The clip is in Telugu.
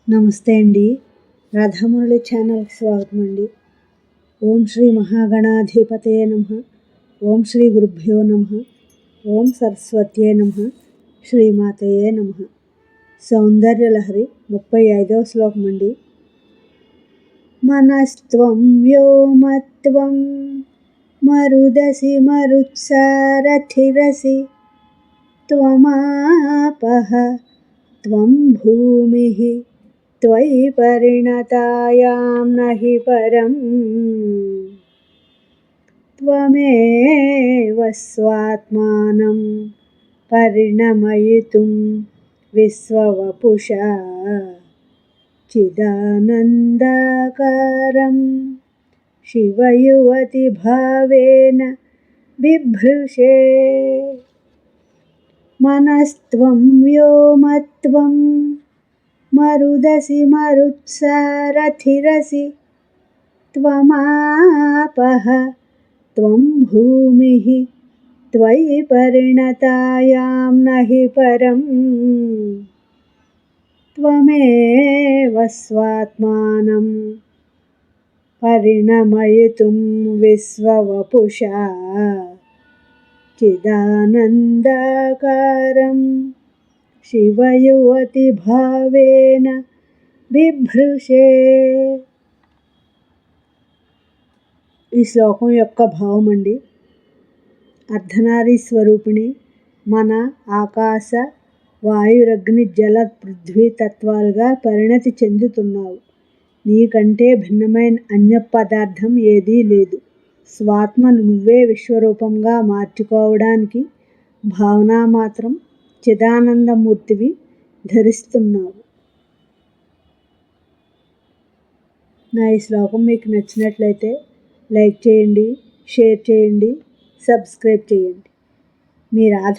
నమస్తే అండి. రాధామురళి ఛానల్కి స్వాగతం అండి. ఓం శ్రీ మహాగణాధిపతయే నమః. ఓం శ్రీ గురుభ్యో నమః. ఓం సరస్వత్యే నమః. శ్రీమాతయే నమః. సౌందర్యలహరి 35వ శ్లోకం అండి. మనస్త్వం వ్యోమత్వం మరుదసి మరుత్సారథిరసి త్వమాపః త్వం భూమిః త్వయి పరిణతాయాం నహి పరం త్వమేవ స్వాత్మానం పరిణమయితుం విశ్వవపుషా చిదానందాకారం శివయువతి భావేన బిభ్రుషే. మనస్త్వం వ్యోమత్వం మరుదసి మరుత్సారథిరసి త్వమాపః త్వం భూమిః త్వయి పరిణతాయాం నహి పరం త్వమేవ స్వాత్మానం పరిణమయితుం విశ్వవపుషా చిదానందాకారం శివయువతి భావేన బిభ్రుషే. ఈ శ్లోకం యొక్క భావం అండి. అర్ధనారీ స్వరూపిణి మన ఆకాశ వాయురగ్ని జల పృథ్వీ తత్వాలుగా పరిణతి చెందుతున్నావు. నీకంటే భిన్నమైన అన్య పదార్థం ఏదీ లేదు. స్వాత్మను నువ్వే విశ్వరూపంగా మార్చుకోవడానికి భావనా మాత్రం చిదానందమూర్తివి ధరిస్తున్నావు. నా ఈ శ్లోకం మీకు నచ్చినట్లయితే లైక్ చేయండి, షేర్ చేయండి, సబ్స్క్రైబ్ చేయండి. మీ రాధ.